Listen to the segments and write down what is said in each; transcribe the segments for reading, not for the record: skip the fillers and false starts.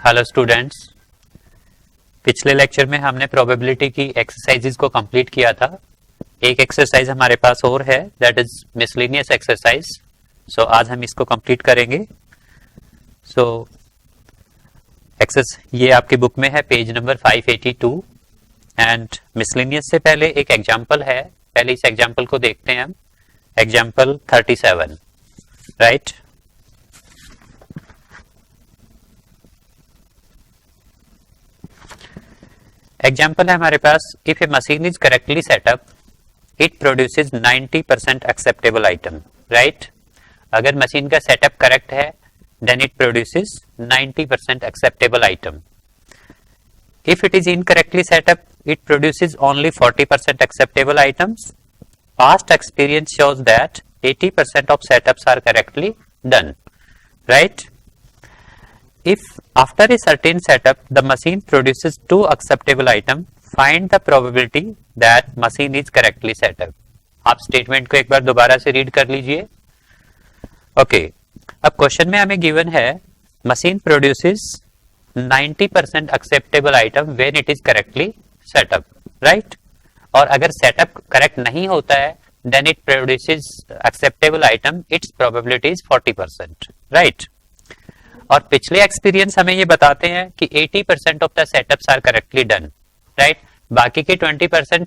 Hello students, पिछले lecture में हमने प्रोबेबिलिटी की एक्सरसाइजेज को कंप्लीट किया था। एक एक्सरसाइज हमारे पास और है, दैट इज मिसलेनियस एक्सरसाइज। सो आज हम इसको कंप्लीट करेंगे। ये आपकी बुक में है, पेज नंबर 582। एंड मिसलेनियस से पहले एक एग्जाम्पल है, पहले इस एग्जाम्पल को देखते हैं हम। Example 37, right. एग्जाम्पल है हमारे पास, if a machine is correctly setup it produces 90% acceptable item, right. अगर मशीन का सेटअप करेक्ट है then it produces 90% acceptable item. If it is incorrectly setup it produces only 40% acceptable items. Past experience shows that 80% of setups are correctly done, right. If after a certain setup the machine produces 2 acceptable item, find the probability that machine is correctly set up। आप statement को एक बार दोबारा से read कर लीजिए। Okay, अब question में हमें गिवन है machine produces 90% acceptable item when it is correctly setup, right. और अगर सेटअप करेक्ट नहीं होता है then it produces acceptable item, its probability is 40%, right. और पिछले एक्सपीरियंस हमें ये बताते हैं कि 80% of the setups are correctly done, right. बाकी के 20%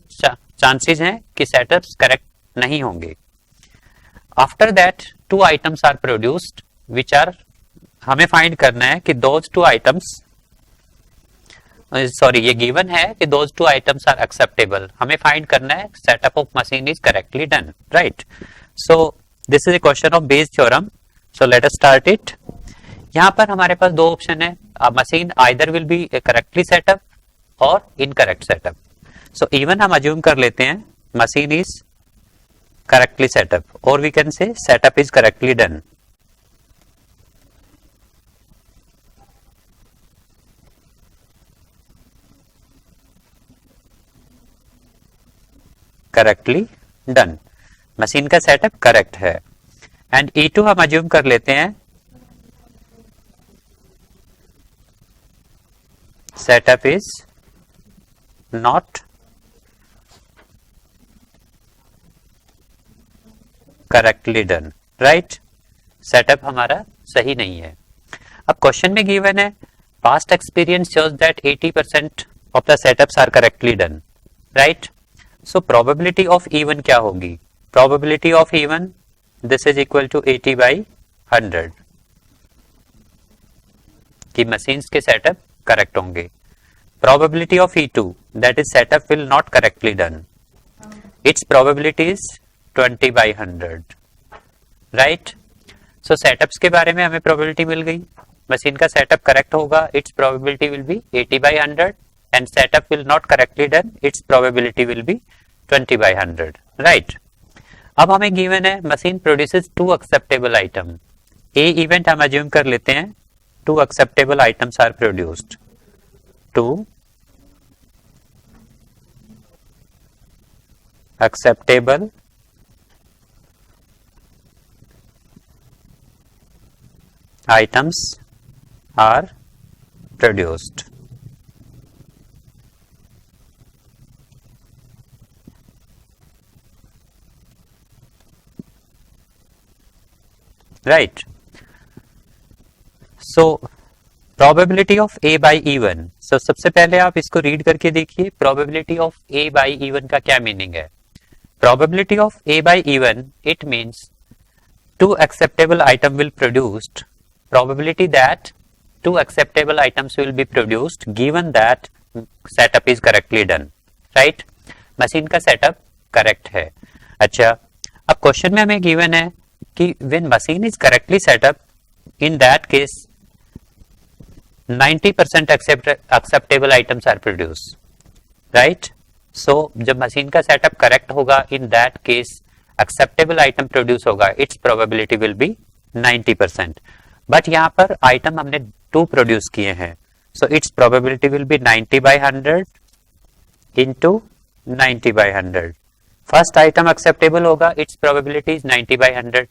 चांसेस हैं कि सेटअप्स करेक्ट नहीं होंगे। After that 2 items are produced which are, हमें फाइंड करना है कि दोज 2 आइटम्स, सॉरी ये गिवन है कि दोज 2 आइटम्स आर एक्सेप्टेबल। हमें फाइंड करना है setup of machine is correctly done, right. So this is a question of Bayes theorem. So let us start it. यहाँ पर हमारे पास 2 ऑप्शन है, machine either will be correctly setup और incorrect setup. सो E one हम assume कर लेते हैं मशीन इज करेक्टली सेटअप और we can say setup is correctly done. Correctly done, machine का सेटअप करेक्ट है। एंड E2 हम अज्यूम कर लेते हैं setup is not correctly done, right। Setup हमारा सही नहीं है। अब क्वेश्चन में गिवन है past experience shows that 80% of the setups are correctly done, right. So probability of E one क्या होगी? Probability of E one this is equal to 80/100 कि मशीन्स के सेटअप करेक्ट होंगे। Probability of E2 that is setup will not correctly done, its probability is 20/100, right। So setups के बारे में हमें probability मिल गई, मशीन का सेटअप करेक्ट होगा, its probability will be 80/100 and setup will not correctly done, its probability will be 20/100, right। अब हमें given है machine produces 2 acceptable item। A event हम assume कर लेते हैं 2 acceptable items are produced। 2 acceptable items are produced, right। So probability of a by even. So सबसे पहले आप इसको रीड करके देखिए, probability of a by even का क्या मीनिंग है। Probability of a by even it means 2 acceptable item will produced, probability that 2 acceptable items will be produced given that setup is correctly done, right। Machine का setup correct है। अच्छा, अब question में हमें given है कि when machine is correctly set up, in that case 90% acceptable items are produced, right। So जब machine का सेटअप करेक्ट होगा in that case acceptable item produce होगा, its probability will be 90%। But यहाँ पर आइटम हमने 2 produce किए हैं, so its probability will be 90/100 into 90/100। First item acceptable होगा, its probability is 90/100।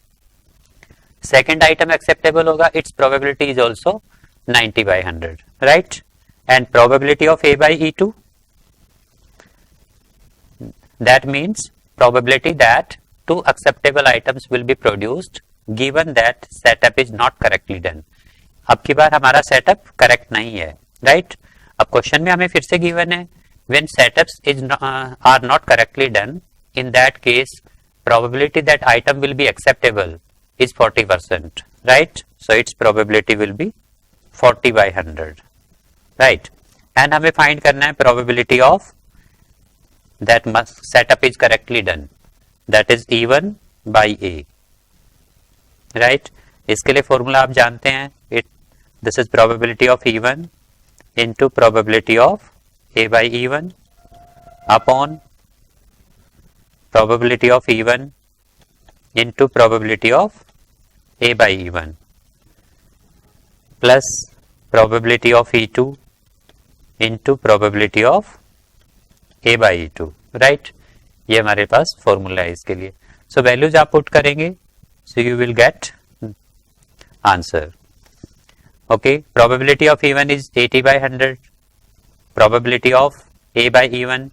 Second item acceptable होगा, its probability is also 90 by 100, right? And probability of A by E2, that means probability that two acceptable items will be produced given that setup is not correctly done. अब की बार हमारा setup correct नहीं है, right? अब question में हमें फिर से गिवन है when setups are not correctly done, in that case probability that item will be acceptable is 40%, right? So its probability will be 40 by 100, right? And हमें find करना है probability of that setup is correctly done, that is E1 by A, right? इसके लिए formula आप जानते हैं, this is probability of E1 into probability of A by E1 upon probability of E1 into probability of A by E1 plus probability of E2 into probability of A by E2, right? ये हमारे पास formula है इसके लिए. So values आप put करेंगे, so you will get answer. Okay, probability of E1 is 80 by 100, probability of A by E1,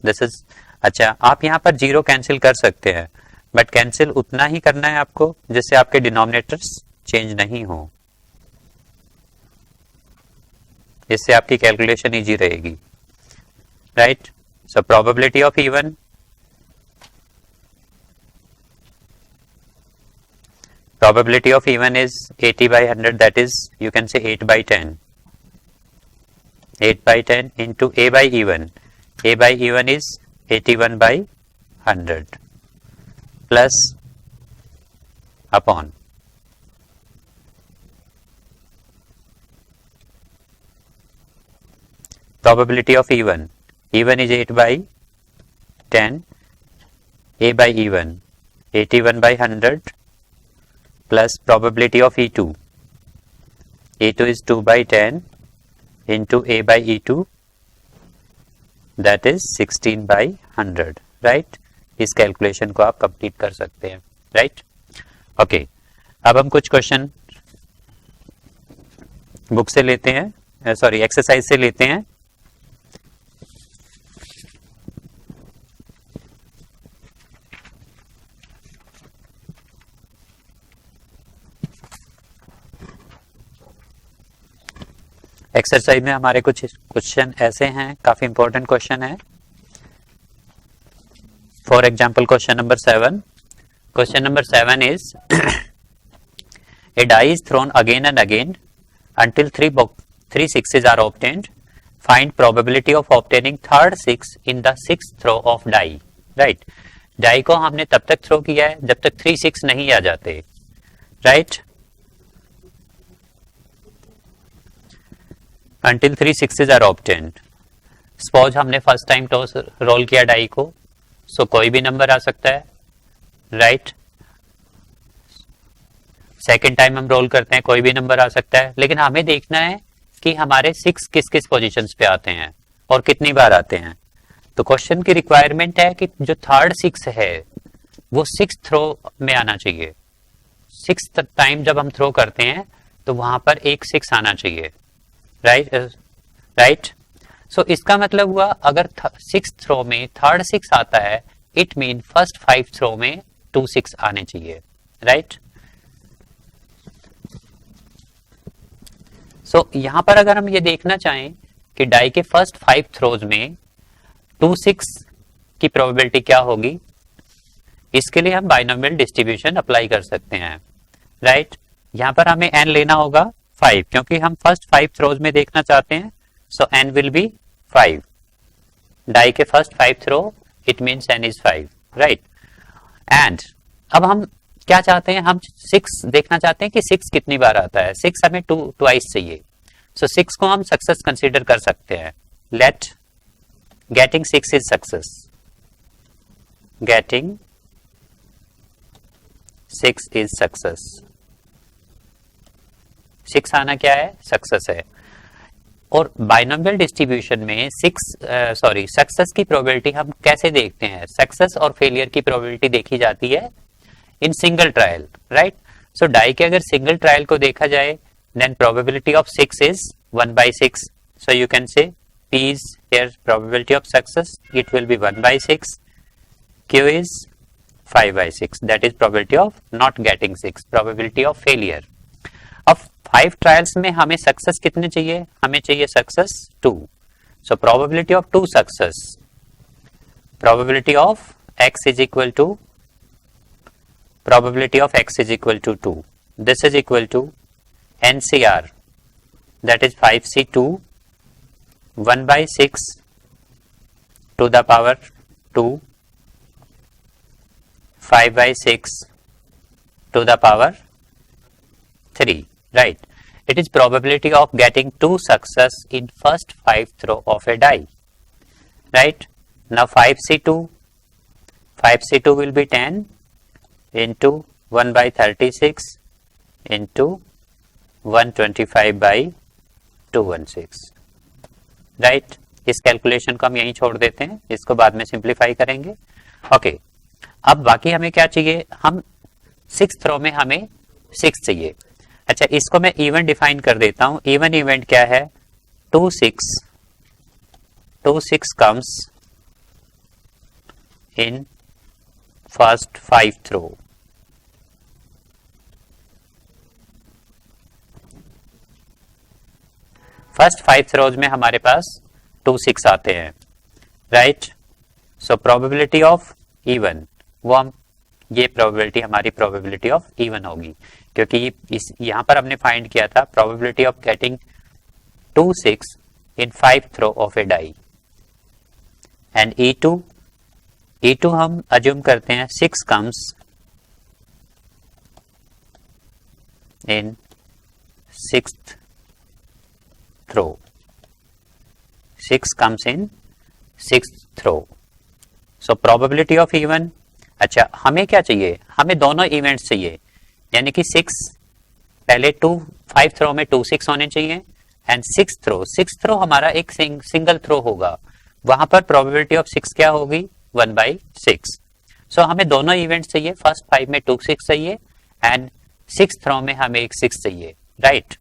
this is, अच्छा आप यहाँ पर जीरो कैंसिल कर सकते हैं, बट कैंसिल उतना ही करना है आपको जिससे आपके डिनोमिनेटर्स चेंज नहीं हो, इससे आपकी कैलकुलेशन इजी रहेगी, right? So probability of E1, probability of E1 is 80 by 100, that is you can say 8 by 10. 8 by 10 into A by E1. A by E1 is 81 by 100 plus upon probability of E1. E1 is 8 by 10. A by E1 81 by 100 plus probability of E2. E2 is 2 by 10 into A by E2, that is 16 by 100, right? इस calculation को आप complete कर सकते हैं, right? Okay, अब हम कुछ question book से लेते हैं, सॉरी एक्सरसाइज से लेते हैं. एक्सरसाइज में हमारे कुछ क्वेश्चन ऐसे हैं, काफी इंपॉर्टेंट क्वेश्चन है. For example question number 7. Question number 7 is a die is thrown again and again until three sixes are obtained. Find probability of obtaining third six in the sixth throw of die. Right? Die को हमने तब तक throw किया है जब तक 3 6 नहीं आ जाते, right? Until 3 sixes are obtained. Suppose हमने फर्स्ट टाइम टॉस रोल किया डाई को, सो कोई भी नंबर आ सकता है, राइट? सेकेंड टाइम हम रोल करते हैं, कोई भी नंबर आ सकता है, लेकिन हमें देखना है कि हमारे 6 किस किस पोजीशंस पे आते हैं और कितनी बार आते हैं. तो क्वेश्चन की रिक्वायरमेंट है कि जो थर्ड 6 है वो 6th थ्रो में आना चाहिए. 6th टाइम जब हम थ्रो करते हैं तो वहां पर एक 6 आना चाहिए, राइट? सो इसका मतलब हुआ अगर 6th थ्रो में थर्ड 6 आता है, इट मीन फर्स्ट 5 थ्रो में 2 6 आने चाहिए, राइट? सो यहां पर अगर हम ये देखना चाहें कि डाई के फर्स्ट 5 थ्रोज में 2 6 की प्रोबेबिलिटी क्या होगी, इसके लिए हम बाइनोमियल डिस्ट्रीब्यूशन अप्लाई कर सकते हैं, राइट? यहां पर हमें n लेना होगा 5, क्योंकि हम फर्स्ट 5 थ्रोज में देखना चाहते हैं, so n will be 5. Die के first 5 throw, it means n is 5, right? And अब हम क्या चाहते हैं, हम 6 देखना चाहते हैं कि 6 कितनी बार आता है. 6 हमें ट्वाइस चाहिए, सो 6 को हम सक्सेस कंसीडर कर सकते हैं. Let getting 6 is success, getting 6 is success. 6 आना क्या है, सक्सेस है. और बाइनोमियल डिस्ट्रीब्यूशन में सक्सेस की प्रोबेबिलिटी हम कैसे देखते हैं? सक्सेस और फेलियर की प्रोबेबिलिटी देखी जाती है in single trial, right? So die के अगर सिंगल ट्रायल को देखा जाए then probability of 6 is 1/6. So you can say P is here probability of success, it will be 1/6. Q is 5/6, that is probability of not getting 6, probability of failure. अब 5 trials में हमें success कितने चाहिए? हमें चाहिए success 2. So probability of 2 success, probability of x is equal to probability of x is equal to 2. This is equal to NCR, that is 5C2 1/6 to the power 2 5/6 to the power 3, right? It is probability of getting 2 success in first 5 throw of a die, right? Now 5C2 will be 10 into 1/36 into 125/216, right. इस calculation को हम यहीं छोड़ देते हैं, इसको बाद में सिंप्लीफाई करेंगे. ओके, अब बाकी हमें क्या चाहिए? हम 6 थ्रो में हमें 6 चाहिए. अच्छा, इसको मैं इवन डिफाइन कर देता हूं. इवन इवेंट क्या है? 2 6 comes in first 5 throw. First 5 throws में हमारे पास 2 6 आते हैं, right. So probability of E one, वो हम ये प्रोबेबिलिटी हमारी प्रोबेबिलिटी ऑफ इवन होगी, क्योंकि इस यहां पर हमने फाइंड किया था probability of getting 2 6 in 5 throw of a die. And E2 हम अज्यूम करते हैं 6 comes in 6th throw. 6 comes in 6th throw. So probability of even. अच्छा, हमें क्या चाहिए? हमें दोनों इवेंट्स चाहिए, यानी कि 6 पहले 5 थ्रो में 2 6 होने चाहिए एंड 6 थ्रो हमारा एक सिंगल थ्रो होगा, वहां पर प्रोबेबिलिटी ऑफ 6 क्या होगी? 1/6. सो हमें दोनों इवेंट्स चाहिए. फर्स्ट 5 में 2 6 चाहिए एंड 6 थ्रो में हमें एक 6 चाहिए, right.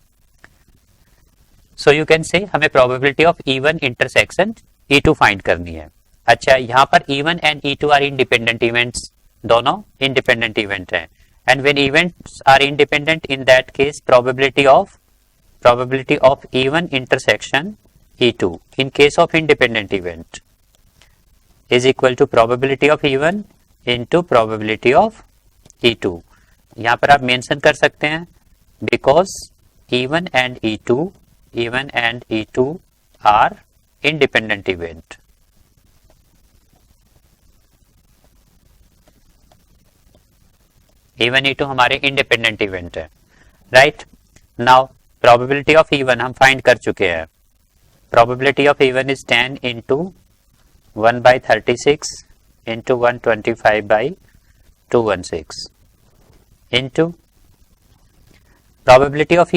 So you can say हमें probability of E one intersection E2 find करनी है. अच्छा, यहाँ पर E1 and E2 are independent events, दोनों इंडिपेंडेंट इवेंट हैं. And when events are independent, in that case probability of E one intersection E2 in case of independent event is equal to probability of E one into probability of E2. यहाँ पर आप mention कर सकते हैं because E1 and E2 are independent event. E1 E2 हमारे independent event है, right. Now probability of E1 हम find कर चुके हैं. Probability of E1 is 10 into 1/36 into 125/216 into probability of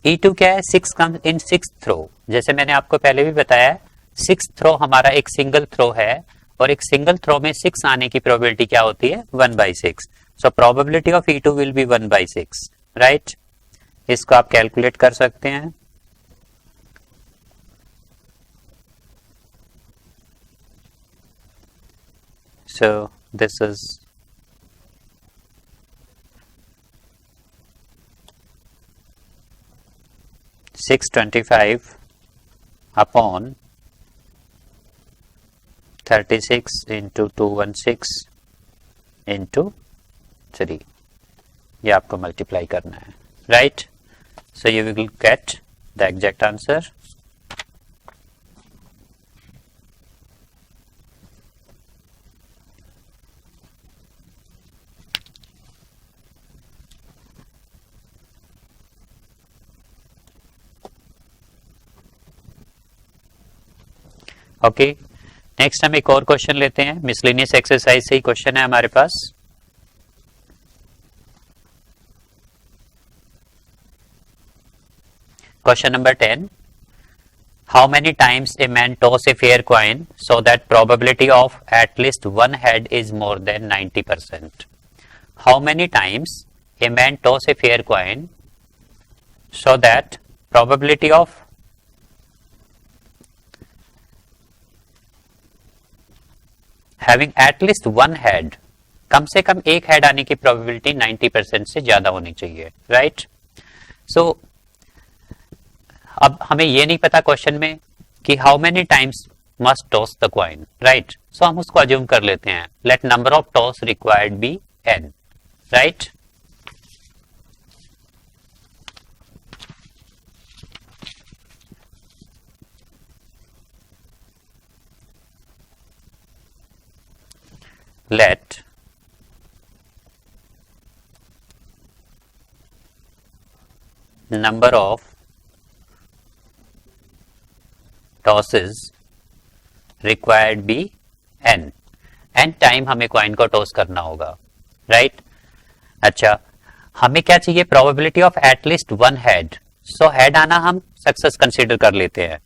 E2 क्या है? 6 कम्स इन 6th थ्रो. जैसे मैंने आपको पहले भी बताया, 6th थ्रो हमारा एक सिंगल थ्रो है और एक सिंगल थ्रो में 6 आने की प्रोबेबिलिटी क्या होती है? 1/6. सो probability of E2 will be 1/6, right. इसको आप कैलकुलेट कर सकते हैं. सो this is 625 upon 36 into 216 into 3. ये आपको मल्टीप्लाई करना है, right. So you will get the exact answer. Okay, next हम एक और क्वेश्चन लेते हैं. मिसलेनियस एक्सरसाइज से ही क्वेश्चन है हमारे पास. Question number 10. How many times a man toss a fair coin so that probability of at least one head is more than 90%. How many times a man toss a fair coin so that probability of having at least one head, कम से कम एक head आने की probability 90% से ज्यादा होनी चाहिए, right. सो अब हमें ये नहीं पता क्वेश्चन में कि how many times must toss the coin, right. So हम उसको अज्यूम कर लेते हैं, let number of toss required be n, राइट। let number of tosses required be n, n time हमें कॉइन को टॉस करना होगा, राइट। अच्छा, हमें क्या चाहिए, probability of at least one head. So head आना हम सक्सेस कंसीडर कर लेते हैं।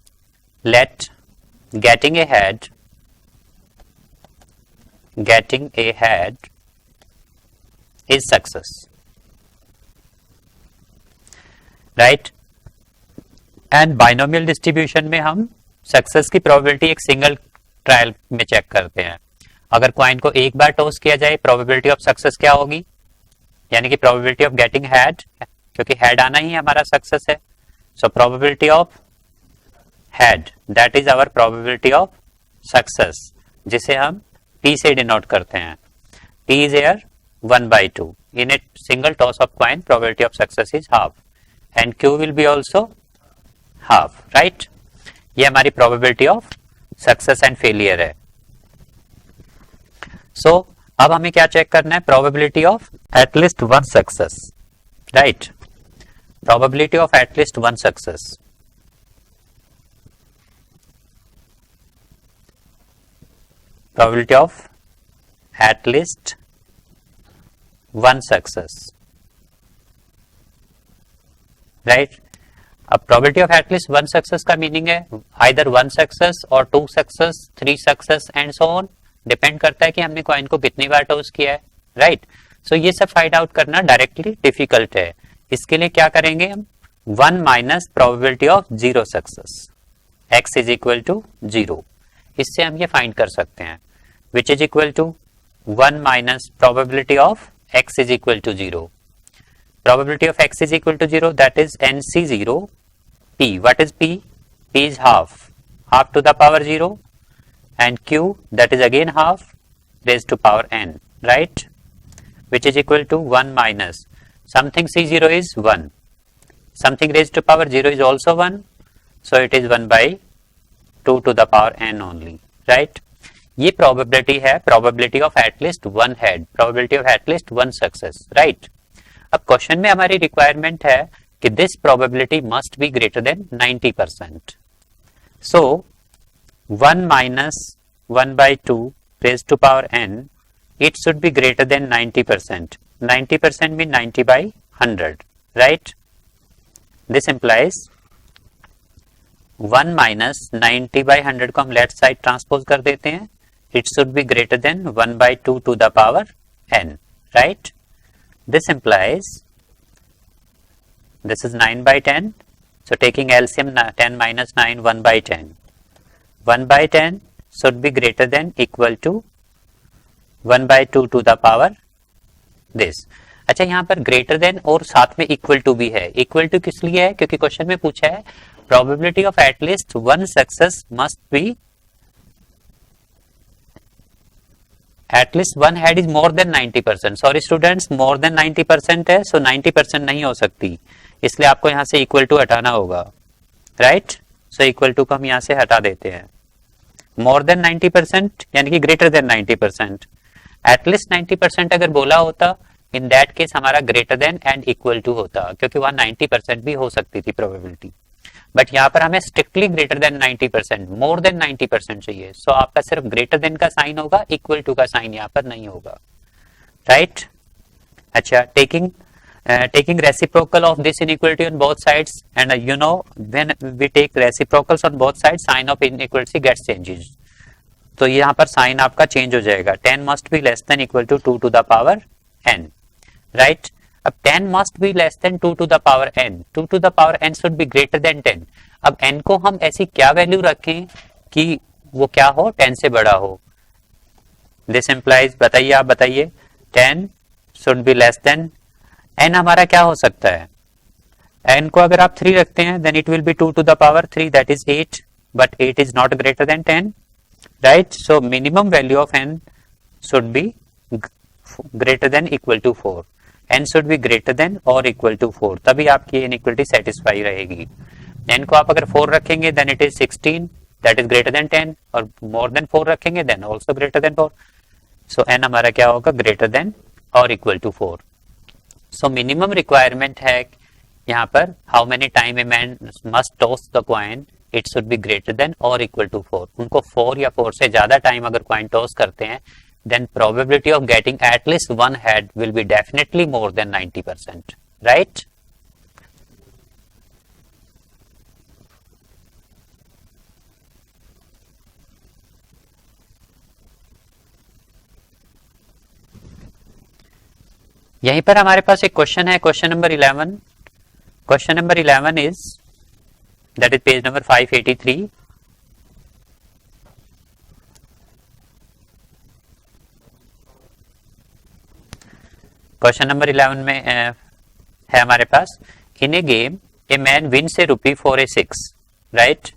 Let getting a head is success, right. And binomial distribution में हम सक्सेस की प्रोबेबिलिटी एक सिंगल ट्रायल में चेक करते हैं। अगर कॉइन को एक बार टॉस किया जाए, प्रोबेबिलिटी ऑफ सक्सेस क्या होगी, यानी कि प्रोबेबिलिटी ऑफ गेटिंग हेड, क्योंकि हेड आना ही हमारा सक्सेस है। So probability of head, that is our probability of success, जिसे हम P से डिनोट करते हैं। P is here 1/2. In a single toss of coin, probability of success is half, and Q will be also half, right? ये हमारी probability of success and failure है। So अब हमें क्या चेक करना है, probability of at least one success, right? Probability of at least one success. Probability of at least one success, right? अब probability of at least one success का meaning है either one success or two success, three success and so on, depend करता है कि हमने coin को कितनी बार toss किया है, राइट। सो ये सब फाइंड आउट करना डायरेक्टली डिफिकल्ट है। इसके लिए क्या करेंगे हम, 1 minus probability of zero success, x is equal to 0, इससे हम ये फाइंड कर सकते हैं, which is equal to 1 minus probability of x is equal to 0। Probability of x is equal to 0, that is NC0 P. What is P? P is half to the power 0, and Q, that is again half raised to power n, right? Which is equal to 1 minus something C0 is 1, something raised to power 0 is also 1, so it is 1/2 to the power n only, right? ये probability है, probability of at least one head, probability of at least one success, right. अब question में हमारी requirement है कि this probability must be greater than 90%। So 1 minus 1/2 raised to power n, it should be greater than 90%. 90% mean 90/100, right? This implies 1 minus 90/100 को हम left side transpose कर देते हैं, it should be greater than 1/2 to the power n, right? This implies this is 9/10, so taking LCM 10 minus 9, 1/10. 1/10 should be greater than equal to 1/2 to the power this. अच्छा, यहाँ पर greater than और साथ में equal to भी है। Equal to किस लिए है, क्योंकि क्वेश्चन में पूछा है probability of at least one success must be at least one head is more than 90%। Sorry students, more than 90% है, सो 90% नहीं हो सकती, इसलिए आपको यहाँ से इक्वल टू हटाना होगा, राइट। सो इक्वल टू को हम यहाँ से हटा देते हैं। मोर देन 90% यानी कि ग्रेटर देन 90%, एटलीस्ट 90% अगर बोला होता, इन दैट केस हमारा greater than and equal to होता, क्योंकि वहां 90% भी हो सकती थी प्रोबेबिलिटी, बट यहाँ पर हमें स्ट्रिक्टली ग्रेटर देन 90%, मोर देन 90% चाहिए। सो आपका सिर्फ ग्रेटर देन का साइन होगा, इक्वल टू का साइन यहाँ पर नहीं होगा, राइट। अच्छा, taking reciprocal of this inequality on both sides, and you know when we take reciprocals on both sides, sign of inequality gets changes. तो यहाँ पर साइन आपका चेंज हो जाएगा, 10 must be less than equal to 2 to the power n, right? अब 10 must be less than 2 to the power n, 2 to the power n should be greater than 10। अब n को हम ऐसी क्या वैल्यू रखें कि वो क्या हो, 10 से बड़ा हो। दिस इंप्लाइज, बताइए, आप बताइए, 10 should be less than, n हमारा क्या हो सकता है, n को अगर आप 3 रखते हैं then it will be 2 to the power 3 that is 8, but 8 is not greater than 10, right? So minimum value of n should be greater than equal to 4, n should be greater than or equal to 4, तभी आपकी inequality satisfy रहेगी। n को आप अगर 4 रखेंगे then it is 16 that is greater than 10, और more than 4 रखेंगे then also greater than 4, so n हमारा क्या होगा, greater than or equal to 4। so minimum requirement है यहाँ पर how many time a man must toss the coin, it should be greater than or equal to 4। उनको 4 या 4 से ज्यादा टाइम अगर coin toss करते हैं then probability of getting at least one head will be definitely more than 90%, right? यहीं पर हमारे पास एक क्वेश्चन है, question number 11। Question number 11 is that is page number 583। Question number 11 में है हमारे पास, in a game a man wins a rupee for a 6, right?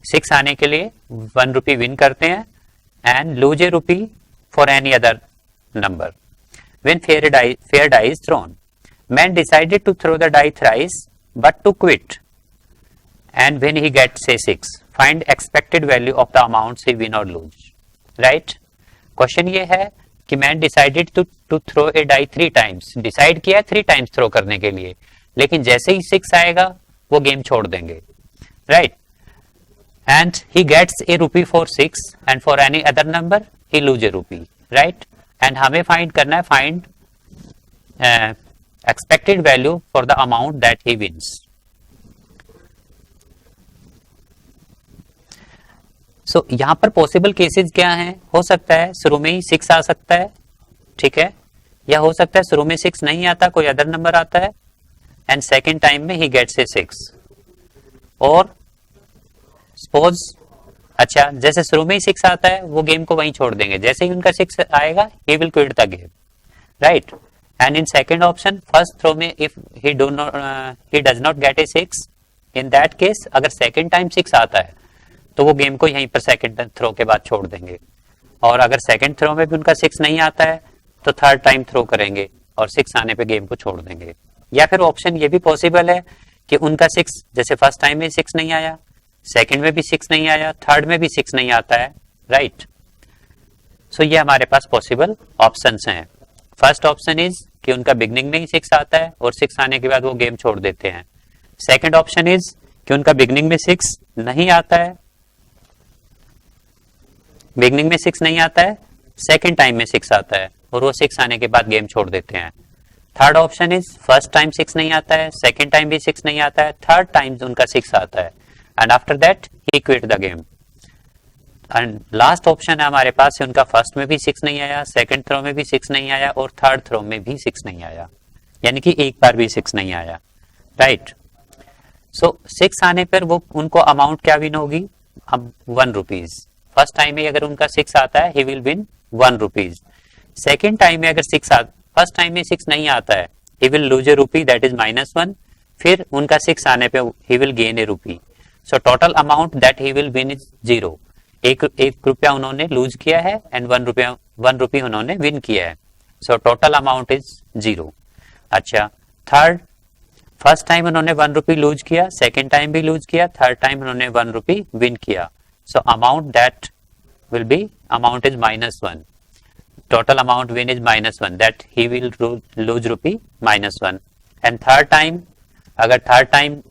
6 आने के लिए 1 रुपी विन करते हैं and lose a rupee for any other number. When fair die is thrown, man decided to throw the die thrice but to quit, and when he gets say 6, find expected value of the amounts he win or lose, right? Question ये है कि man decided to throw a die 3 times, decide किया 3 times throw करने के लिए, लेकिन जैसे ही 6 आएगा वो गेम छोड़ देंगे, right? and he gets a rupee for 6 and for any other number he lose a rupee, right? And हमें फाइंड करना है, find expected value for the amount that he wins. So यहां पर पॉसिबल केसेस क्या हैं, हो सकता है शुरू में ही 6 आ सकता है, ठीक है, या हो सकता है शुरू में 6 नहीं आता, कोई अदर नंबर आता है एंड सेकेंड टाइम में ही गेट्स ए 6, और सपोज अच्छा जैसे शुरू में ही 6 आता है वो गेम को वहीं छोड़ देंगे, जैसे ही उनका 6 आएगा he will quit the game, right? and in second option first throw में if he does not get a 6, in that case अगर second time 6 आता है तो वो गेम को यहीं पर सेकंड थ्रो के बाद छोड़ देंगे, और अगर सेकंड थ्रो में भी उनका 6 नहीं आता है तो थर्ड टाइम थ्रो करेंगे और 6 आने पे गेम को छोड़ देंगे। या फिर ऑप्शन ये भी पॉसिबल है कि उनका 6 जैसे फर्स्ट टाइम में 6 नहीं आया, सेकंड में भी 6 नहीं आया, थर्ड में भी 6 नहीं आता है, राइट? सो ये हमारे पास पॉसिबल ऑप्शंस हैं। फर्स्ट ऑप्शन इज कि उनका बिगनिंग में ही 6 आता है और 6 आने के बाद वो गेम छोड़ देते हैं। सेकंड ऑप्शन इज कि उनका बिगनिंग में 6 नहीं आता है, बिगनिंग में 6 नहीं आता है, सेकंड टाइम में 6 आता है और वो 6 आने के बाद गेम छोड़ देते हैं। Third option is first time 6 नहीं आता है, सेकंड टाइम भी 6 नहीं आता है, थर्ड टाइम उनका 6 आता है and after that he quit the game। and last option है हमारे पास, उनका फर्स्ट में भी 6 नहीं आया, सेकंड थ्रो में भी 6 नहीं आया और थर्ड थ्रो में भी 6 नहीं आया, यानी कि एक बार भी 6 नहीं आया, राइट? सो 6 आने पर वो उनको अमाउंट क्या विन होगी, अब 1 रुपीज। फर्स्ट टाइम में अगर उनका 6 आता है he will win 1 rupees. Second time में अगर फर्स्ट टाइम में 6 नहीं आता है he will lose a rupee that is -1, फिर उनका 6 आने पे he will gain a rupee। So total amount that he will win is 0। एक रुपया उन्होंने लूज किया है एंड 1 रुपी उन्होंने विन किया है, सो टोटल अमाउंट इज 0। अच्छा थर्ड, फर्स्ट टाइम उन्होंने 1 रुपी लूज किया, सेकेंड टाइम भी लूज किया, थर्ड टाइम उन्होंने 1 रुपी विन किया, so amount that will be amount is -1, total amount win is -1 that he will lose rupee -1। And third time अगर third time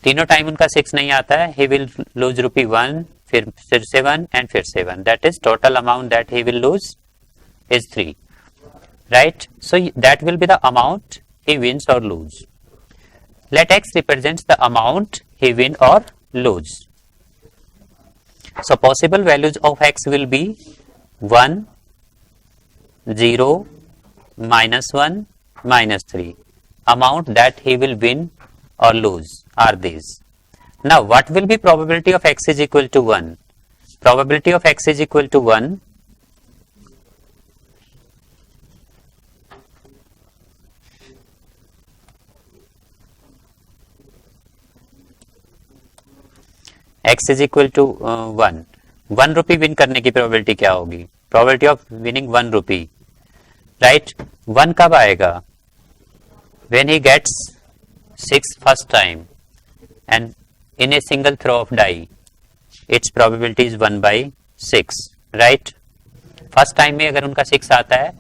तीनों time उनका 6 नहीं आता है, he will lose rupee 1, फिर से 1 and फिर से 1, that is total amount that he will lose is 3, right? So that will be the amount he wins or lose. Let x represents the amount he win or lose. So possible values of x will be 1, 0, -1, -3. Amount that he will win or lose are these. Now, what will be probability of x is equal to 1? Probability of x is equal to 1. x is equal to 1. 1 rupee win करने की probability क्या होगी? Probability of winning 1 rupee, right. 1 कब आएगा? When he gets 6 first time and in a single throw of die, its probability is 1 by 6, right. First time में अगर उनका 6 आता है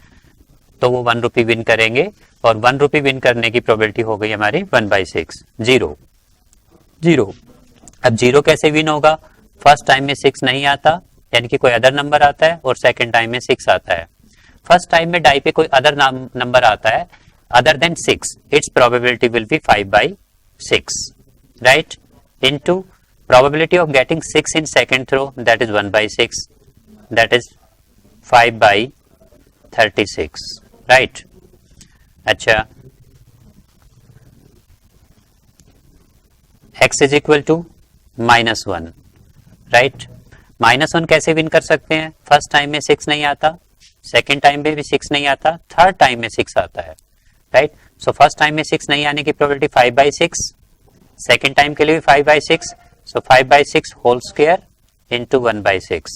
तो वो 1 रुपी विन करेंगे और 1 रुपी विन करने की प्रोबेबिलिटी हो गई हमारी 1 by 6. 0. अब 0 कैसे विन होगा? फर्स्ट टाइम में 6 नहीं आता, यानी कि कोई अदर नंबर आता है, और सेकंड टाइम में 6 आता है. फर्स्ट टाइम में डाई पे कोई अदर नंबर आता है other than 6, its probability will be 5 by 6, right, into probability of getting 6 in second throw, that is 1 by 6, that is 5 by 36, right. अच्छा, x is equal to -1, right. -1 कैसे win कर सकते हैं? First time में 6 नहीं आता, सेकेंड टाइम में भी 6 नहीं आता, थर्ड टाइम में 6 आता है, राइट. सो फर्स्ट टाइम में 6 नहीं आने की प्रोबेबिलिटी 5 by 6, सेकेंड टाइम के लिए भी 5 by 6, so 5 by 6 whole square into 1 by 6,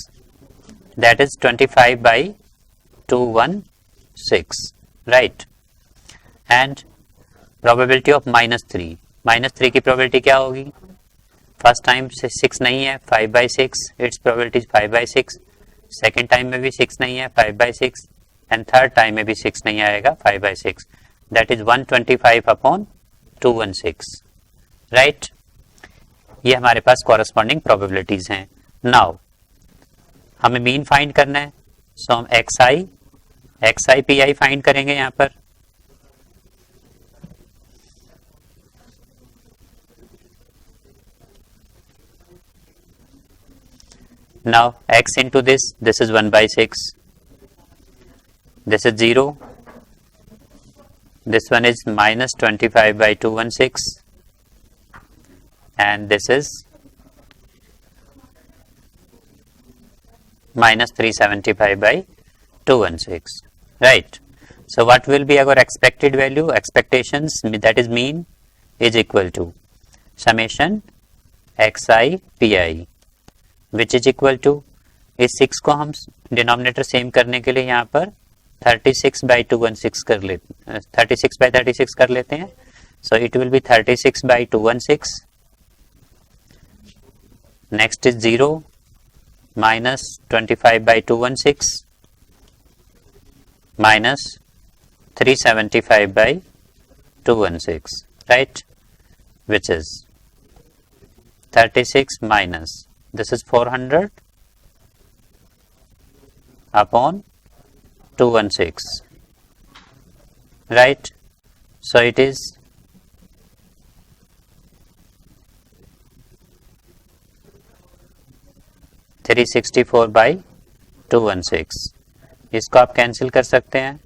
that is 25 by 216, right. And probability of -3 की प्रोबेबिलिटी क्या होगी? फर्स्ट टाइम से 6 नहीं है, 5 by 6, it's probability 5 by 6, second time में भी 6 नहीं है, 5 by 6, एंड थर्ड टाइम में भी 6 नहीं आएगा, 5 by 6, that is 125 upon 216, right. ये हमारे पास कॉरेस्पॉन्डिंग प्रोबेबिलिटीज हैं. नाउ हमें मीन फाइंड करना है, सो हम XI PI फाइंड करेंगे यहाँ पर. Now x into this is 1 by 6, this is 0, this one is -25 by 216, and this is -375 by 216, right. So what will be our expected value? Expectations, that is mean, is equal to summation XI PI, which is equal to, इस 6 को हम denominator same करने के लिए यहाँ पर 36 by 216 कर लेते हैं, 36 by 36 कर लेते हैं. So it will B 36 by 216. Next is 0, -25 by 216, -375 by 216, right, which is 36 minus, this is 400 upon 216, right. So it is 364 by 216. इसको आप कैंसिल कर सकते हैं.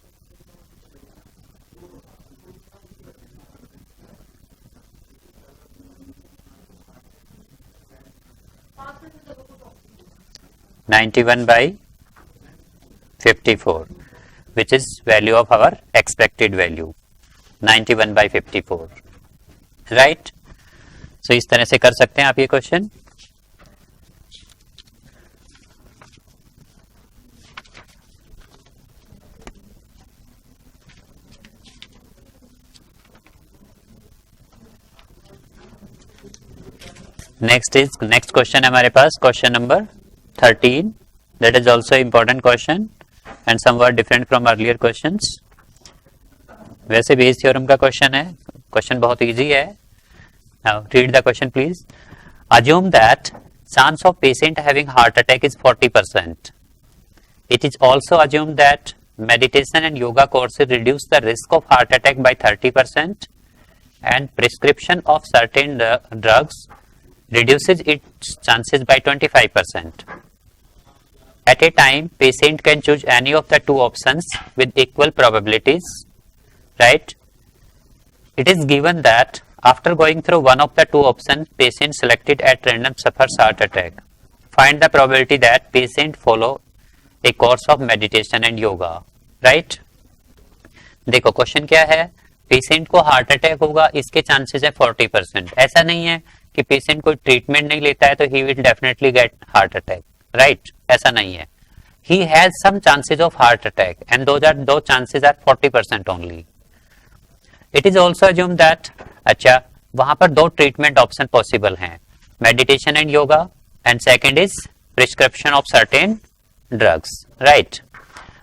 (91 by 54), which is value of our expected value, 91 by 54, right. So इस तरह से कर सकते हैं आप ये क्वेश्चन. नेक्स्ट क्वेश्चन है हमारे पास, question number 13. That is also important question and something different from earlier questions. वैसे बेस थ्योरम का क्वेश्चन है, क्वेश्चन बहुत इजी है. Now read the question please. Assume that chance of patient having heart attack is 40%. It is also assume that meditation and yoga courses reduce the risk of heart attack by 30% and prescription of certain drugs reduces its chances by 25%. At a time, patient can choose any of the two options with equal probabilities, right? It is given that after going through one of the two options, patient selected at random suffers heart attack. Find the probability that patient follow a course of meditation and yoga, right? देखो question क्या है, patient को heart attack होगा, इसके chances है 40%. ऐसा नहीं है कि पेशेंट कोई ट्रीटमेंट नहीं लेता है तो he will definitely get heart attack, right? ऐसा नहीं है. He has some chances of heart attack and those chances are 40% only. It is also assumed that अच्छा वहां पर दो ट्रीटमेंट ऑप्शन पॉसिबल हैं, meditation and yoga and second is prescription of certain drugs, right?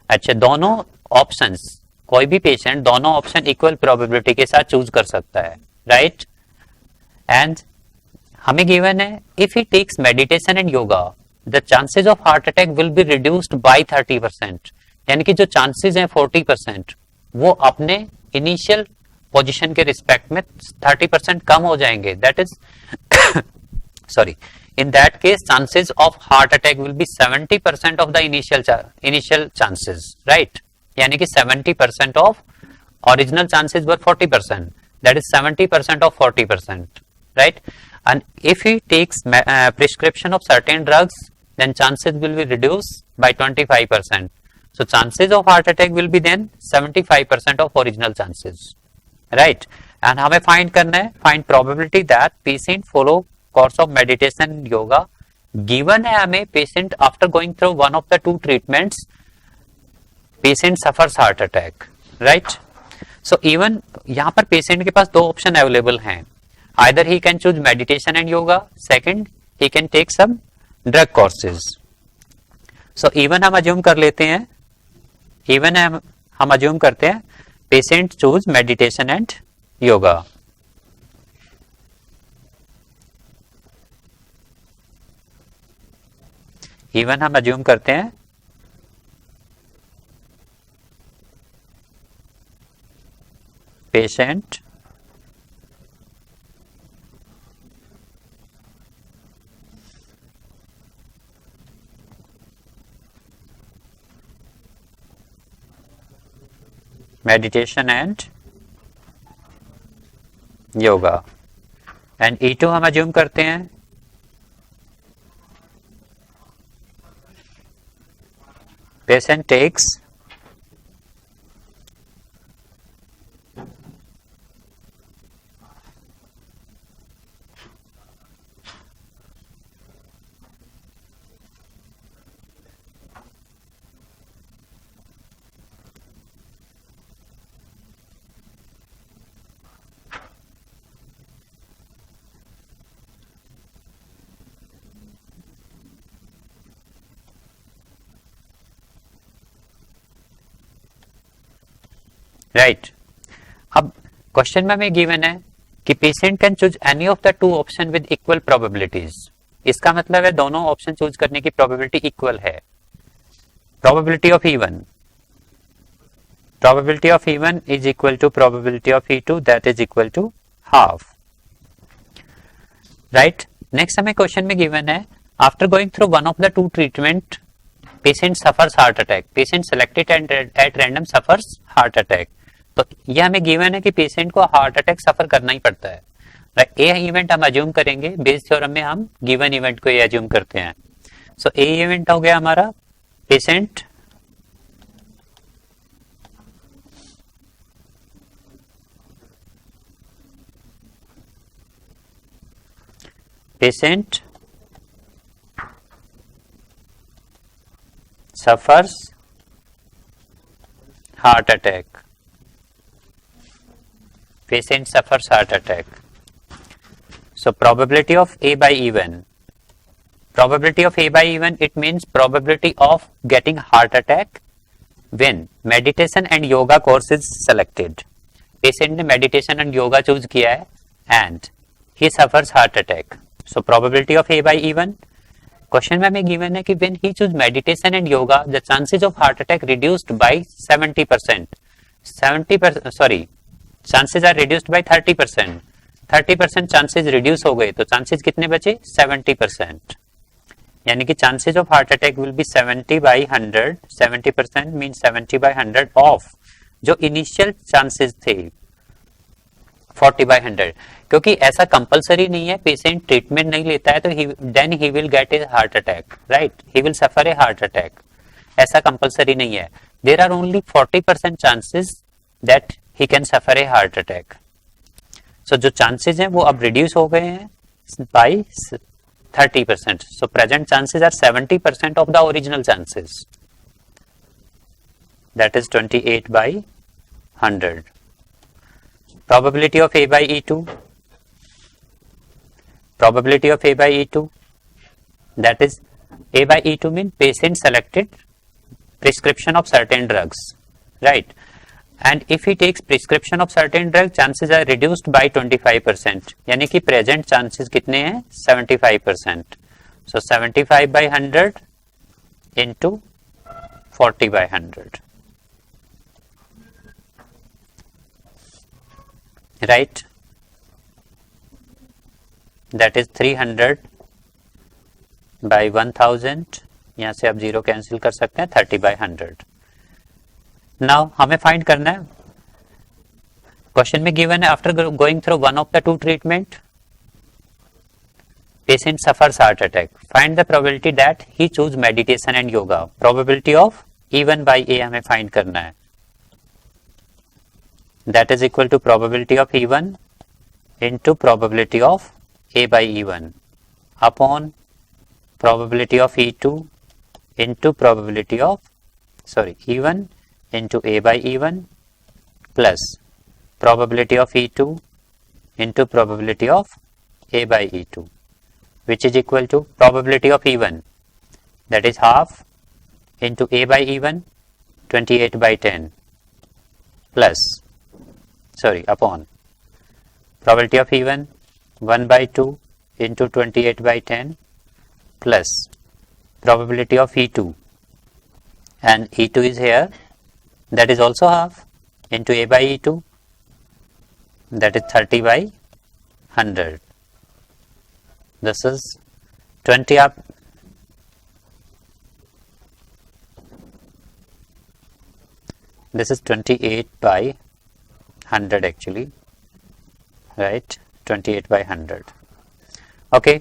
अच्छा दोनों ऑप्शंस, कोई भी patient दोनों ऑप्शन इक्वल प्रोबेबिलिटी के साथ चूज कर सकता है, राइट? एंड हमें गिवन है if he takes meditation and yoga the chances of heart attack will be reduced by 30%, यानी कि जो चांसेस हैं 40% वो अपने इनिशियल पोजीशन के रिस्पेक्ट में 30% कम हो जाएंगे. That is sorry, in that case chances of heart attack will be 70% of the initial chances, right? यानी कि 70% of original chances were 40%, that is 70% of 40%, right? And if he takes prescription of certain drugs, then chances will be reduced by 25%. So chances of heart attack will be then 75% of original chances, right? And हमें find करना है, find probability that patient follow course of meditation yoga. Given है हमें patient after going through one of the two treatments, patient suffers heart attack, right? So even यहाँ पर patient के पास दो option available हैं. Either he can choose meditation and yoga, second he can take some drug courses. So even हम assume कर लेते हैं, even हम assume करते हैं patient choose meditation and yoga. Even हम assume करते हैं patient meditation and yoga, and E2 हम assume करते हैं patient takes राइट. अब क्वेश्चन में हमें गिवन है कि patient can choose any of the two option with equal probabilities. इसका मतलब है दोनों ऑप्शन चूज करने की प्रोबेबिलिटी इक्वल है. Probability of E1, probability of E1 is equal to probability of E2, that is equal to half, right. Next हमें question में given है after going through one of the two treatment patient suffers heart attack, patient selected at random suffers heart attack. तो ये हमें given है कि patient को heart attack सफर करना ही पड़ता है, राइट? ए इवेंट हम अज्यूम करेंगे, बेस थ्योरम में हम गिवन इवेंट को ये अज्यूम करते हैं. सो ए इवेंट हो गया हमारा patient suffers heart attack. Patient suffers heart attack. So probability of A by E1. Probability of A by E1, it means probability of getting heart attack when meditation and yoga course is selected. Patient ने meditation and yoga choose किया है and he suffers heart attack. So probability of A by E1. Question में हमें given है कि when he choose meditation and yoga, the chances of heart attack reduced by 70%. 70%, sorry, chances are reduced by 30%. 30% chances reduce हो गए तो chances कितने बचे? 70%. यानी कि chances of heart attack will B 70/100, 70% mean 70/100 of जो इनिशियल चांसेस थे 40/100, क्योंकि ऐसा कंपलसरी नहीं है, पेशेंट ट्रीटमेंट नहीं लेता है तो then he will get a heart attack, right, he will suffer a heart attack, ऐसा कंपलसरी नहीं है। There are only 40% chances that he can suffer a heart attack. So जो चांसेस हैं वो अब रिड्यूस हो गए हैं by 30%. So present chances are 70% of the original chances. That is 28/100. Probability of A by E2. Probability of A by E2. That is A by E2 means patient selected prescription of certain drugs, right? And if he takes prescription of certain drug, chances are reduced by 25%. यानी कि present chances कितने हैं 75%. So 75/100 into 40/100, right? That is 300/1000. यहाँ से आप zero cancel कर सकते हैं 30/100. नाउ हमें फाइंड करना है, क्वेश्चन में गिवन है after going through one of the two treatment patient suffers heart attack, find the probability that he choose meditation and yoga. Probability of E1/A हमें फाइंड करना है, that is equal to probability of E1 into probability of A/E1 upon probability of E2 into probability of E1 into A/E1 plus probability of E2 into probability of A/E2, which is equal to probability of E1, that is half into A/E1 28/10 plus upon probability of E1 1/2 into 28/10 plus probability of E2, and E2 is here, that is also half into A/E2, that is 30/100. This is 20 up. This is 28/100 actually, right? 28/100. Okay,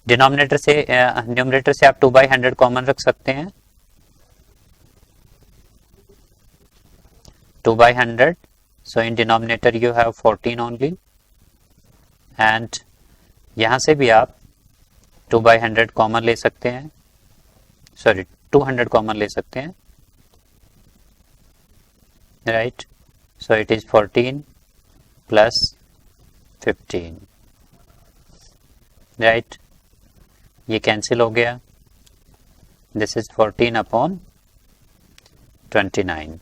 denominator से numerator से आप 2/100 common रख सकते हैं, 2/100. So in denominator you have 14 only, and यहाँ से भी आप 2/100 कॉमन ले सकते हैं, 200 कॉमन ले सकते हैं, right? So it is 14 plus 15, right? ये कैंसिल हो गया, this is 14 upon 29.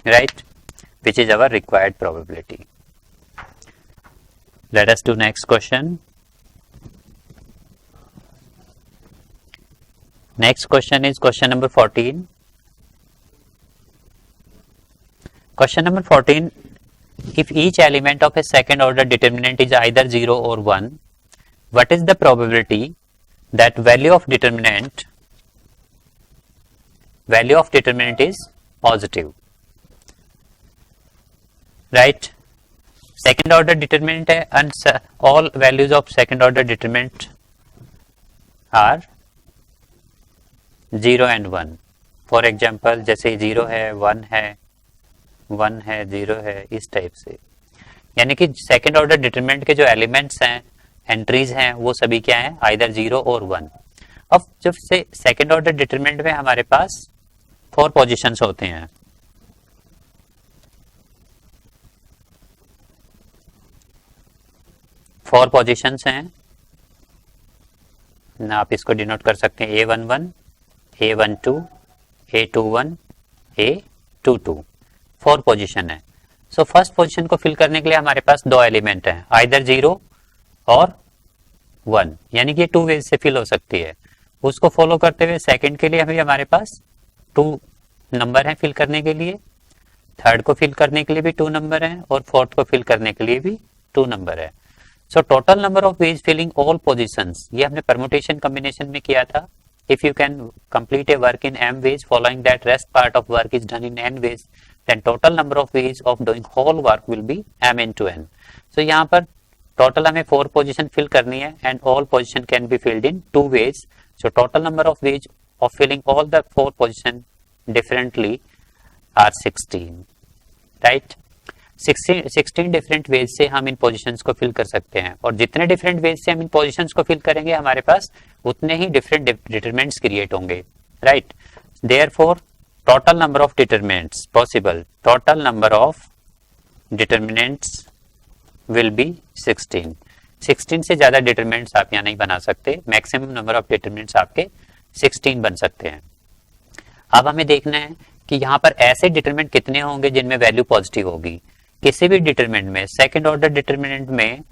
Right, which is our required probability. Let us do next question. Next question is question number 14. Question number 14, if each element of a second order determinant is either 0 or 1, what is the probability that value of determinant is positive? Right, second order determinant है and all values of second order determinant are 0 and 1. For example, जैसे 0 है 1 है 1 है 0 है, इस type से, यानी कि सेकंड ऑर्डर डिटरमिनेंट के जो एलिमेंट्स हैं, एंट्रीज हैं, वो सभी क्या हैं, आइदर 0 और 1. अब जब से सेकंड ऑर्डर डिटरमिनेंट में हमारे पास 4 पोजीशंस होते हैं, 4 पोजीशंस हैं ना, आप इसको डिनोट कर सकते हैं A11, A12, A21, A22, 4 position है. सो फर्स्ट पोजीशन को फिल करने के लिए हमारे पास 2 एलिमेंट हैं, आइदर 0 और 1, यानी कि 2 वेज से फिल हो सकती है. उसको फॉलो करते हुए सेकंड के लिए हमें हमारे पास 2 नंबर हैं फिल करने के लिए, थर्ड को फिल करने के लिए भी 2 नंबर हैं और फोर्थ को फिल करने के लिए भी 2 नंबर है। So total number of ways filling all positions, ये हमने परमुटेशन कॉम्बिनेशन में किया था। If you can complete a work in m ways following that rest part of work is done in n ways, then total number of ways of doing whole work will be m into n. So यहाँ पर total हमें 4 position fill करनी है and all position can be filled in 2 ways. So total number of ways of filling all the 4 position differently are 16, right? 16 different ways से हम इन positions को fill कर सकते हैं और जितने डिफरेंट वेज से हम इन पोजीशंस को फिल करेंगे हमारे पास उतने ही डिफरेंट डिटरमिनेंट्स क्रिएट होंगे, right? Therefore total number of determinants possible, total number of determinants will be 16. 16 से ज्यादा डिटरमिनेंट्स आप यहाँ नहीं बना सकते, मैक्सिमम नंबर ऑफ डिटरमिनेंट्स आपके 16 बन सकते हैं. अब हमें देखना है कि यहाँ पर ऐसे डिटरमिनेंट कितने होंगे जिनमें वैल्यू पॉजिटिव होगी. किसी भी डिटरमिनेंट में, सेकंड ऑर्डर डिटरमिनेंट में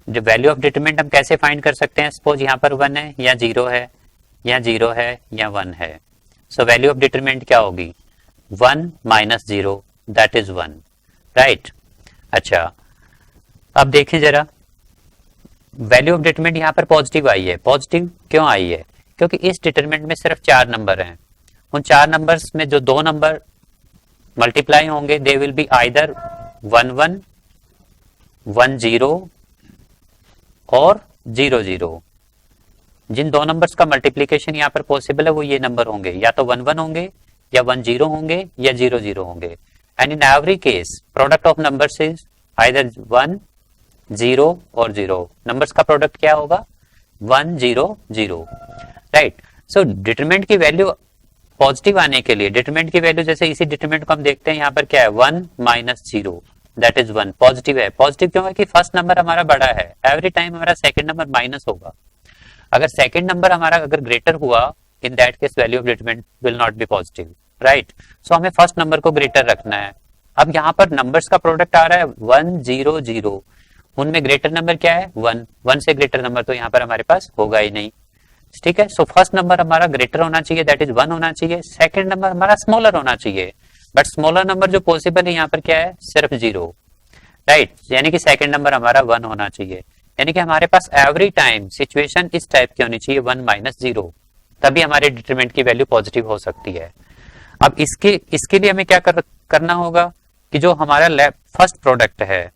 जो वैल्यू ऑफ डिटरमिनेंट हम कैसे फाइंड कर सकते हैं. सपोज यहाँ पर 1 है या 0 है या 0 है या 1 है. सो वैल्यू ऑफ डिटरमिनेंट क्या होगी? 1 माइनस 0 दैट इज 1, राइट? अच्छा, अब देखें जरा, वैल्यू ऑफ डिटरमिनेंट यहाँ पर पॉजिटिव आई है. पॉजिटिव क्यों आई है? क्योंकि इस डिटरमिनेंट में सिर्फ 4 नंबर हैं. उन 4 नंबर्स में जो 2 नंबर मल्टीप्लाई होंगे दे विल बी आइदर 1 1, 1 0 और 0 0. जिन 2 नंबर्स का मल्टीप्लीकेशन यहाँ पर पॉसिबल है वो ये नंबर होंगे, या तो 1 1 होंगे या 1 0 होंगे या 0 0 होंगे. And in every case product of numbers is either 1 0 और 0. नंबर्स का प्रोडक्ट क्या होगा? 1 0 0, राइट? सो डिटरमिनेंट की वैल्यू पॉजिटिव आने के लिए, डिटरमिनेंट की वैल्यू जैसे इसी डिटरमिनेंट को हम देखते हैं यहाँ पर क्या है? 1 माइनस 0 दैट इज 1. पॉजिटिव है. पॉजिटिव क्यों है? कि फर्स्ट नंबर हमारा बड़ा है. एवरी टाइम हमारा सेकंड नंबर माइनस होगा. अगर सेकंड नंबर हमारा अगर ग्रेटर हुआ, in that case value of determinant will not be positive, right? So हमें फर्स्ट नंबर को ग्रेटर रखना है. अब यहाँ पर नंबर्स का प्रोडक्ट आ रहा है 1 0 0. उनमें ग्रेटर नंबर क्या है? 1. 1 से ग्रेटर नंबर तो यहाँ पर हमारे पास होगा ही नहीं, ठीक है? सो फर्स्ट नंबर हमारा ग्रेटर होना चाहिए, दैट इज 1 होना चाहिए. सेकंड नंबर हमारा स्मॉलर होना चाहिए, बट स्मॉलर नंबर जो पॉसिबल है यहाँ पर क्या है? सिर्फ 0, राइट? यानी कि सेकंड नंबर हमारा 1 होना चाहिए. यानी कि हमारे पास एवरी टाइम सिचुएशन इस टाइप की होनी चाहिए 1 माइनस 0, तभी हमारे डिटरमिनेंट की वैल्यू पॉजिटिव हो सकती है. अब इसके लिए हमें क्या करना होगा कि जो हमारा फर्स्ट प्रोडक्ट है,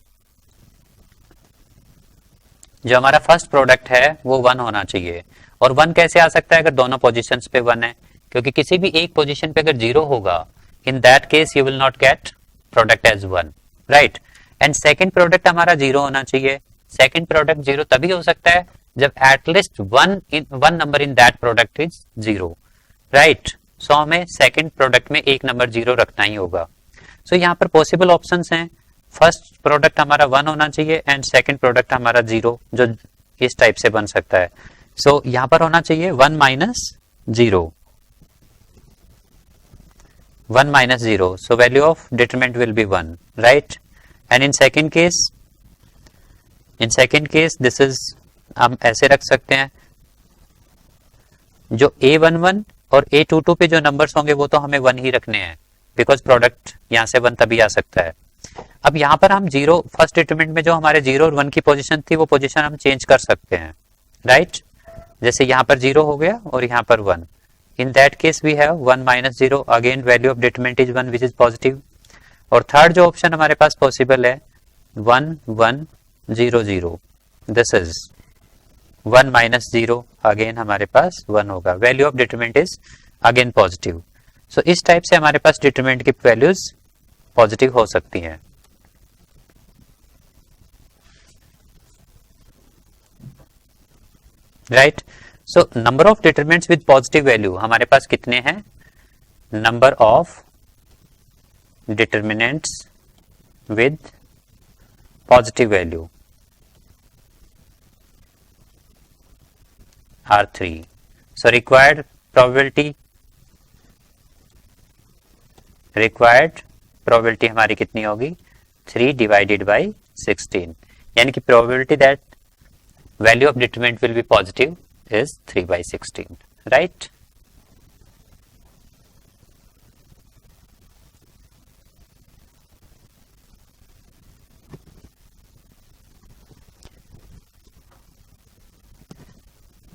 जो हमारा फर्स्ट प्रोडक्ट है वो 1 होना चाहिए. और 1 कैसे आ सकता है? अगर दोनों पोजीशंस पे 1 है, क्योंकि किसी भी एक पोजीशन पे अगर 0 होगा, in that case you will not get product as 1, right? And second product हमारा 0 होना चाहिए. सेकंड प्रोडक्ट 0 तभी हो सकता है जब at least one number in that product is 0, right? So हमें सेकंड प्रोडक्ट में एक नंबर 0 रखना ही होगा. सो यहाँ पर पॉसिबल ऑप्शंस हैं. फर्स्ट प्रोडक्ट हमारा 1 होना चाहिए एंड सेकंड प्रोडक्ट हमारा 0, जो इस टाइप से बन सकता है. सो यहाँ पर होना चाहिए 1 minus 0, 1 minus 0. So value of determinant will B 1, right? And in second case this is, हम ऐसे रख सकते हैं, जो A11 और A22 पे जो नंबर्स होंगे वो तो हमें 1 ही रखने हैं, बिकॉज प्रोडक्ट यहाँ से 1 तभी आ सकता है. अब यहाँ पर हम 0, फर्स्ट डिटरमिनेंट में जो हमारे 0 और 1 की पोजीशन थी वो पोजीशन हम चेंज कर सकते हैं, राइट? जैसे यहाँ पर 0 हो गया और यहाँ पर 1. In that case we have 1 minus 0, again value of determinant is 1 which is positive. और थर्ड जो ऑप्शन हमारे पास पॉसिबल है 1 1 0 0, दिस इज 1 माइनस 0, अगेन हमारे पास 1 होगा. Value of determinant is again positive. So इस टाइप से हमारे पास डिटरमिनेंट की वैल्यूज पॉजिटिव हो सकती हैं. Right? So number of determinants with positive value हमारे पास कितने हैं? Number of determinants with positive value are 3. So required probability हमारी कितनी होगी? 3 डिवाइडेड बाई 16. यानी कि probability that value of determinant will be positive is 3/16, right?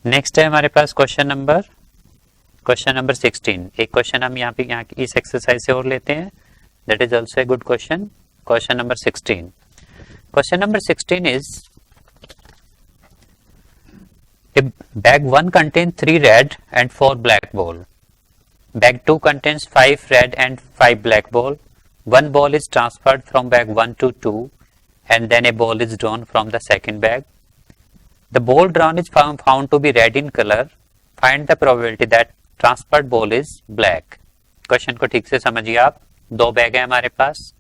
Next है हमारे पास क्वेश्चन नंबर 16। एक क्वेश्चन हम यहाँ इस एक्सरसाइज से और लेते हैं, that is also a good question. Question number 16। Question number 16 is bag 1 contains 3 red and 4 black ball. Bag 2 contains 5 red and 5 black ball. One ball is transferred from bag 1 to 2 and then a ball is drawn from the second bag. The ball drawn is found to be red in color. Find the probability that transferred ball is black. Question को ठीक से समझिए आप। दो bag है हमारे पास।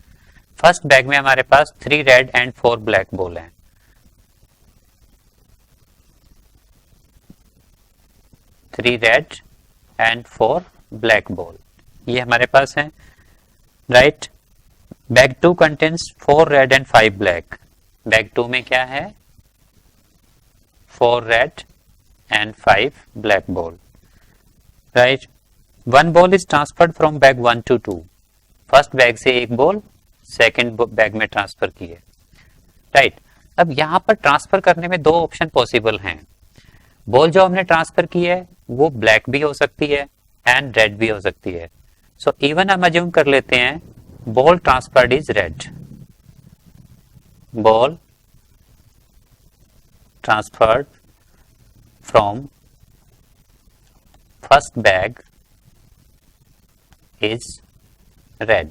First bag में हमारे पास 3 रेड एंड 4 ब्लैक बॉल हैं। 3 रेड एंड 4 ब्लैक बॉल ये हमारे पास है, right. Bag 2 contains 4 red and 5 black. Bag 2 में क्या है? 4 red and 5 black ball, right. One ball is transferred from bag 1 to 2। First bag से एक बॉल सेकेंड बैग में ट्रांसफर की है, राइट। अब यहां पर ट्रांसफर करने में दो ऑप्शन पॉसिबल हैं। बॉल जो हमने ट्रांसफर की है वो ब्लैक भी हो सकती है एंड रेड भी हो सकती है। सो इवन हम अज्यूम कर लेते हैं ball transferred is red. Ball transferred from first bag is red,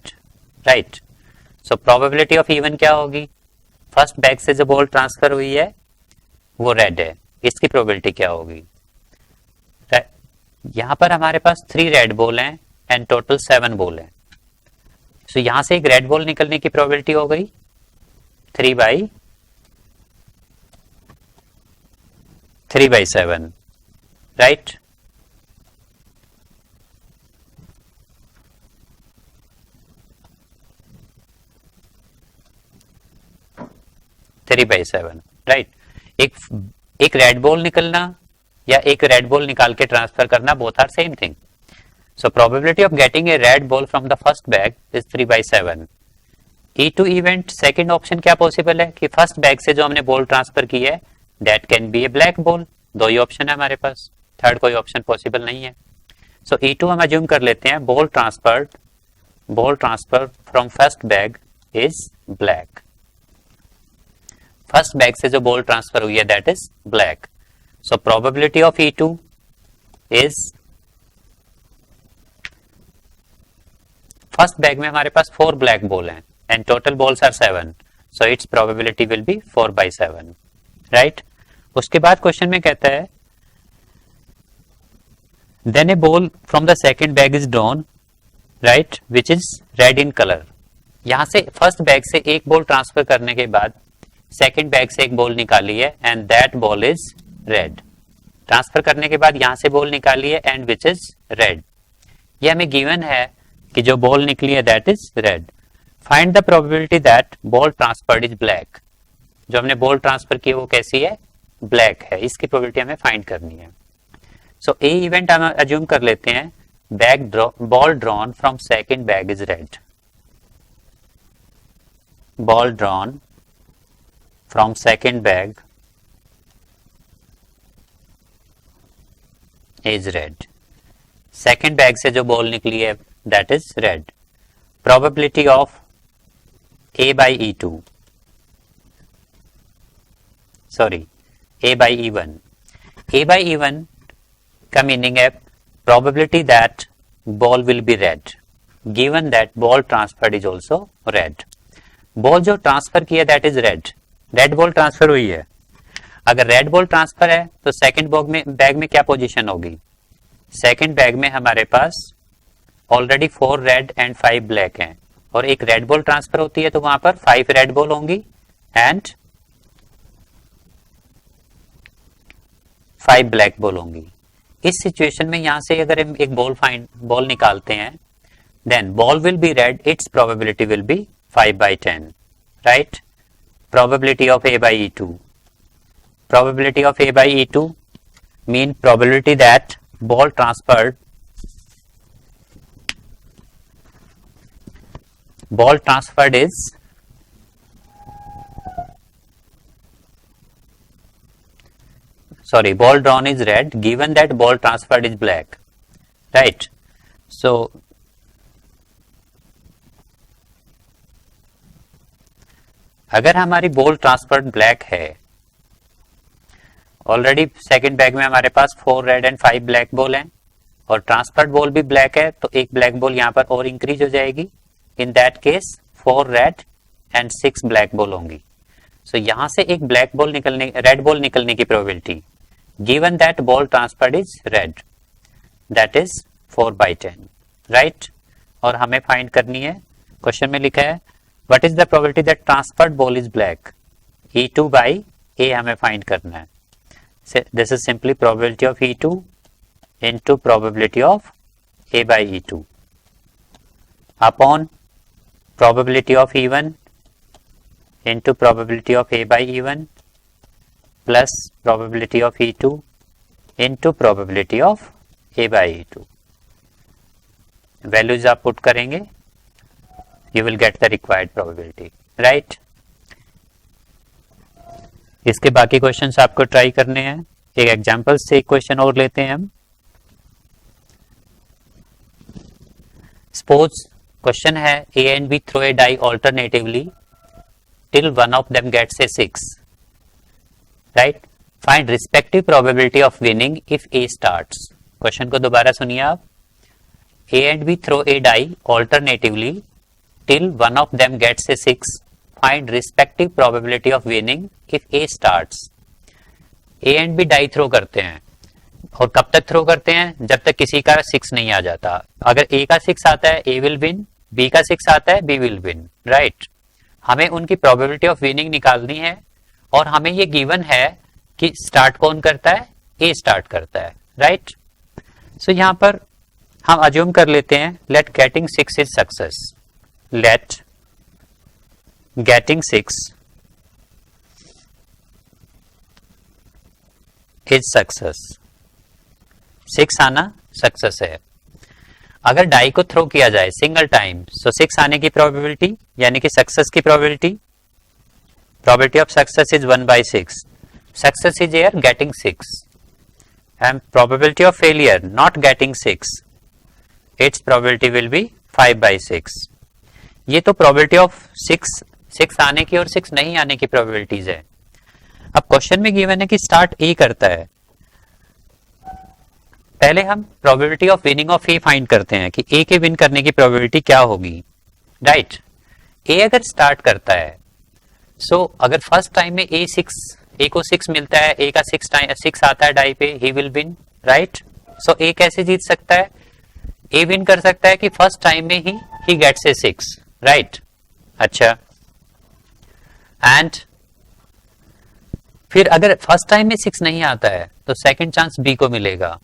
right. So probability of E one क्या होगी? फर्स्ट बैग से जो बॉल ट्रांसफर हुई है वो रेड है, इसकी प्रोबेबिलिटी क्या होगी? यहां पर हमारे पास 3 रेड बॉल हैं एंड टोटल 7 बॉल हैं। सो यहां से एक रेड बॉल निकलने की प्रोबेबिलिटी हो गई 3/7, राइट। राइट। एक रेड बॉल निकलना या एक रेड बॉल निकाल के ट्रांसफर करना, both are same thing. So probability of getting a red ball from the first bag is 3/7। E2 event second option क्या पॉसिबल है कि फर्स्ट बैग से जो हमने बॉल ट्रांसफर की है that can be a black ball. दो ही ऑप्शन है हमारे पास, थर्ड कोई ऑप्शन पॉसिबल नहीं है। सो E2 हम अज्यूम कर लेते हैं ball transfer from first bag is black. First bag से जो बॉल ट्रांसफर हुई है that is black. So probability of E2 is, first bag में हमारे पास 4 ब्लैक बॉल हैं and total balls are 7, so its probability will B 4/7, right. उसके बाद क्वेश्चन में कहता है then a ball from the second bag is drawn, right, which is red in colour. यहां से फर्स्ट बैग से एक बॉल ट्रांसफर करने के बाद सेकंड बैग से एक बॉल निकाली है and that ball is red. Transfer करने के बाद यहां से बॉल निकाली है एंड विच इज रेड। ये हमें गिवन है कि जो बॉल निकली है that is red. Find the probability that ball transferred is black. जो हमने बॉल ट्रांसफर की है वो कैसी है? ब्लैक है। इसकी प्रोबेबिलिटी हमें फाइंड करनी है। सो ए इवेंट हम अज्यूम कर लेते हैं ball drawn from second bag is red. Ball drawn from second bag is red. Second bag से जो बॉल निकली है that is red. Probability of A/E2, sorry A/E1। A/E1 का मीनिंग है probability that ball will be red given that ball transferred is also red. Ball जो transfer किया that is red, red ball transfer हुई है। अगर red ball transfer है तो second bag में क्या पोजीशन होगी? सेकंड बैग में हमारे पास ऑलरेडी 4 रेड एंड 5 ब्लैक हैं और एक रेड बॉल ट्रांसफर होती है तो वहां पर 5 रेड बॉल होंगी एंड 5 ब्लैक बॉल होंगी। इस सिचुएशन में यहां से अगर हम एक बॉल निकालते हैं then ball will be red, its probability will be 5/10, right. Probability of A/E2, probability of A/E2 mean probability that ball transferred is ball drawn is red given that ball transferred is black, right? So अगर हमारी ball transferred black है, already second bag में हमारे पास 4 red and 5 black ball हैं और transferred ball भी black है, तो एक ब्लैक बॉल यहाँ पर और इंक्रीज हो जाएगी. इन that case 4 red and 6 black ball होंगी. सो यहां से एक ब्लैक बॉल निकलने, रेड बॉल निकलने की probability given that ball transferred is red, that is 4/10, right? और हमें फाइंड करनी है, क्वेश्चन में लिखा है what is the probability that transferred ball is black, E2/A हमें फाइंड करना है. This is simply probability of E2 into probability of A/E2 upon probability of E1 into probability of A/E1 plus probability of E2 into probability of A/E2. Values आप put करेंगे, you will get the required probability, right? इसके बाकी questions आपको try करने हैं. एक example से एक क्वेश्चन और लेते हैं हम. सपोज क्वेश्चन है A and B throw a die alternatively till one of them gets a 6, right? Find respective probability of winning if A starts. Question को दोबारा सुनिए आप. A and B throw a die alternatively till one of them gets a 6. Find respective probability of winning if A starts. A and B die throw करते हैं और कब तक throw करते हैं? जब तक किसी का 6 नहीं आ जाता. अगर A का 6 आता है A will win, B का 6 आता है B will win, right? हमें उनकी प्रोबेबिलिटी ऑफ विनिंग निकालनी है और हमें ये गिवन है कि स्टार्ट कौन करता है? ए स्टार्ट करता है, राइट? सो यहां पर हम अज्यूम कर लेते हैं let getting 6 is success. Let getting 6 is success. 6 आना सक्सेस है. अगर डाई को थ्रो किया जाए सिंगल टाइम, सो 6 आने की प्रोबेबिलिटी यानी कि सक्सेस की probability of success is 1/6. Success is air getting 6 and probability of failure not getting 6, it's probability will B 5/6. ये तो प्रोबेबिलिटी ऑफ 6 आने की और 6 नहीं आने की प्रोबेबिलिटीज है. अब क्वेश्चन में गिवन है कि स्टार्ट ए करता है. पहले हम probability of winning of A find करते हैं कि ए के विन करने की प्रोबेबिलिटी क्या होगी, राइट? ए अगर स्टार्ट करता है, सो अगर फर्स्ट टाइम में ए को 6 मिलता है, ए का 6 आता है डाई पे, ही विल विन, राइट? सो ए कैसे जीत सकता है? ए विन कर सकता है कि फर्स्ट टाइम में ही गेट्स ए 6, राइट? अच्छा, एंड फिर अगर फर्स्ट टाइम में 6 नहीं आता है तो सेकंड चांस बी को मिलेगा,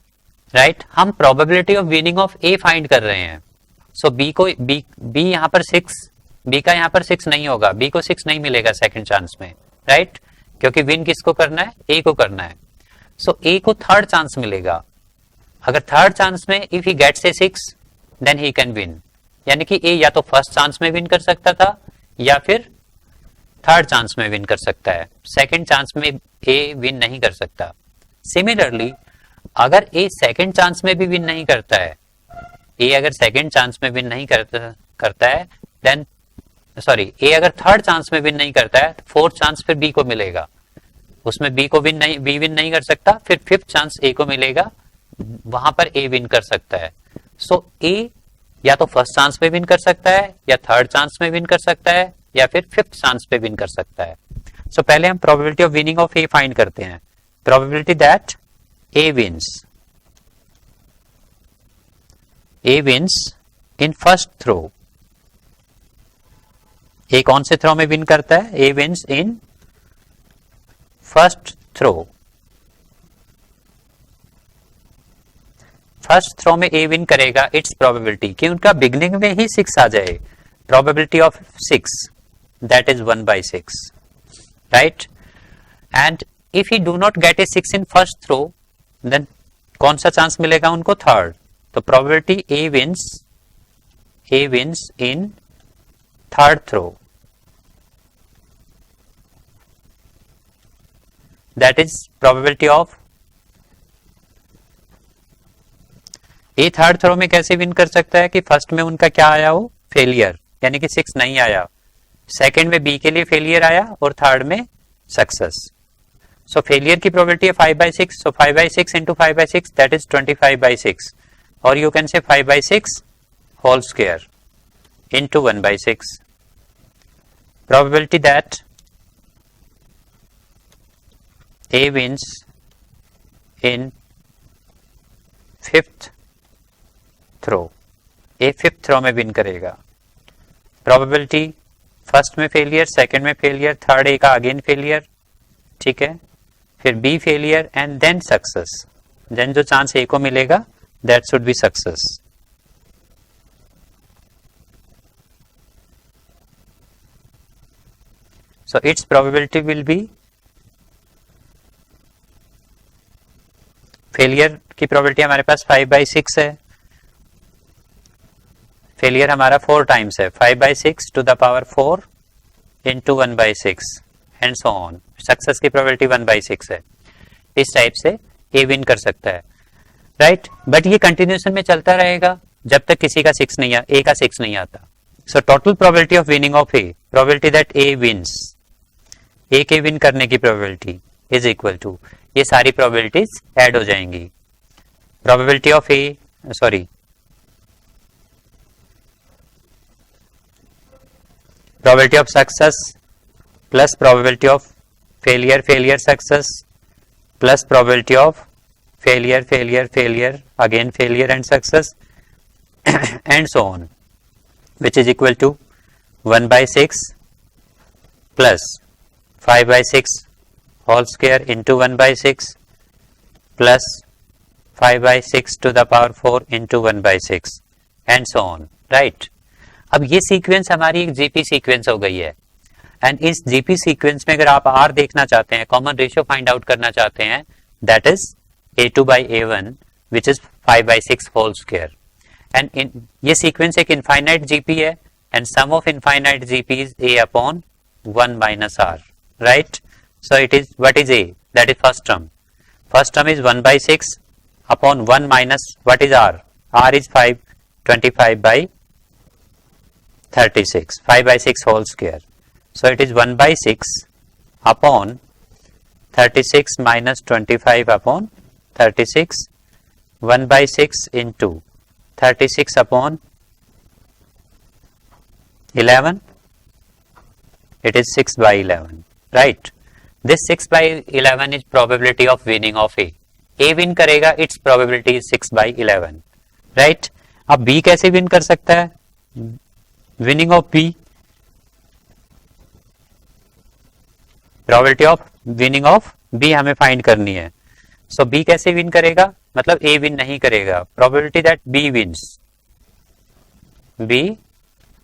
राइट? हम probability of winning of A find कर रहे हैं. सो बी यहां पर 6, बी का यहां पर 6 नहीं होगा, बी को 6 नहीं मिलेगा सेकंड चांस में, राइट? क्योंकि विन किसको करना है? ए को करना है. सो ए को थर्ड चांस मिलेगा. अगर थर्ड चांस में if he gets a 6 then he can win, यानी कि ए या तो फर्स्ट चांस में विन कर सकता था या फिर थर्ड चांस में विन कर सकता है. सेकंड चांस में ए विन नहीं कर सकता. सिमिलरली अगर ए सेकंड चांस में भी विन नहीं करता है, ए अगर सेकंड चांस में विन नहीं करता है देन ए अगर थर्ड चांस में विन नहीं करता है, फोर्थ चांस फिर बी को मिलेगा. उसमें बी विन नहीं कर सकता, फिर फिफ्थ चांस ए को मिलेगा, वहां पर ए विन कर सकता है. सो ए या तो फर्स्ट चांस में विन कर सकता है या थर्ड चांस में विन कर सकता है या फिर फिफ्थ चांस पे विन कर सकता है. सो पहले हम probability of winning of A find करते हैं. Probability that A wins in first throw. A कौन से थ्रो में विन करता है? A wins in first throw. First throw में A विन करेगा, इट्स प्रोबेबिलिटी कि उनका बिगनिंग में ही 6 आ जाए. Probability of 6 that is 1/6, right? And if he do not get a 6 in first throw, then कौन सा चांस मिलेगा उनको? थर्ड। तो probability A wins in third throw, that is probability of A third throw में कैसे विन कर सकता है कि फर्स्ट में उनका क्या आया हो? फेलियर, यानी कि 6 नहीं आया, सेकंड में बी के लिए फेलियर आया और थर्ड में सक्सेस। सो फेलियर की प्रोबेबिलिटी है 5/6, सो 5/6 इंटू 5/6 दैट इज 25/6, और you can say 5/6 whole square into 1/6। Probability that A wins in fifth throw, A fifth throw में विन करेगा। प्रोबेबिलिटी फर्स्ट में फेलियर, सेकंड में फेलियर, थर्ड ए का again failure, ठीक है, फिर B failure and then success, then जो chance A को मिलेगा that should be success. So its probability will be, failure की प्रोबेबिलिटी हमारे पास 5/6 है, फेलियर हमारा 4 टाइम्स है, 5/6 to the power 4 into 1/6 and so on. Success की प्रोबेबिलिटी 1/6 है। इस टाइप से ए विन कर सकता है, राइट। बट ये कंटिन्यूएशन में चलता रहेगा जब तक किसी का 6 नहीं ए का 6 नहीं आता। So total probability of winning of A, probability that A wins, A के विन करने की प्रोबेबिलिटी इज इक्वल टू, ये सारी प्रोबेबिलिटीज ऐड हो जाएंगी। Probability of A, sorry, probability of success plus probability of failure success plus probability of failure again failure and success and so on, which is equal to 1/6 plus 5/6 whole square into 1/6 plus 5/6 to the power 4 into 1/6 and so on, right। अब ये sequence हमारी एक GP sequence हो गई है, and इस GP sequence में अगर आप आर देखना चाहते हैं, कॉमन रेशियो फाइंड आउट करना चाहते हैं, that is A2/A1 which is 5/6 whole square. And ये सीक्वेंस एक इनफाइनाइट जीपी है, and sum of infinite GP is A upon 1 minus R, right. So it is, what is A? That is first term is 1/6 upon 1 minus what is R? R is 5, 25/36, 5/6 whole square. So it is 1/6 upon 36 minus 25 upon 36, 1/6 into 36 upon 11, it is 6/11, right? This 6/11 is probability of winning of A. A win करेगा, its probability is 6/11, right? अब B कैसे win कर सकता है? Winning of B, probability of winning of B हमें find करनी है। सो B कैसे विन करेगा? मतलब ए विन नहीं करेगा। Probability that B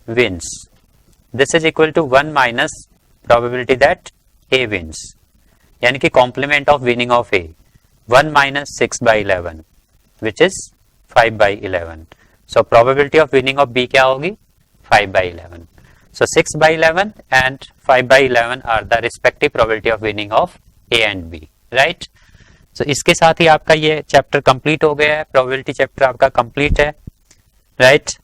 wins, this is equal to 1 minus probability that A wins, यानी कि complement of winning of A, 1 minus 6/11 which is 5/11। So probability of winning of B क्या होगी? 5/11. So 6/11 and 5/11 are the respective probability of winning of A and B, right? So इसके साथ ही आपका ये chapter complete हो गया है, प्रोबेबिलिटी चैप्टर आपका कंप्लीट है, right?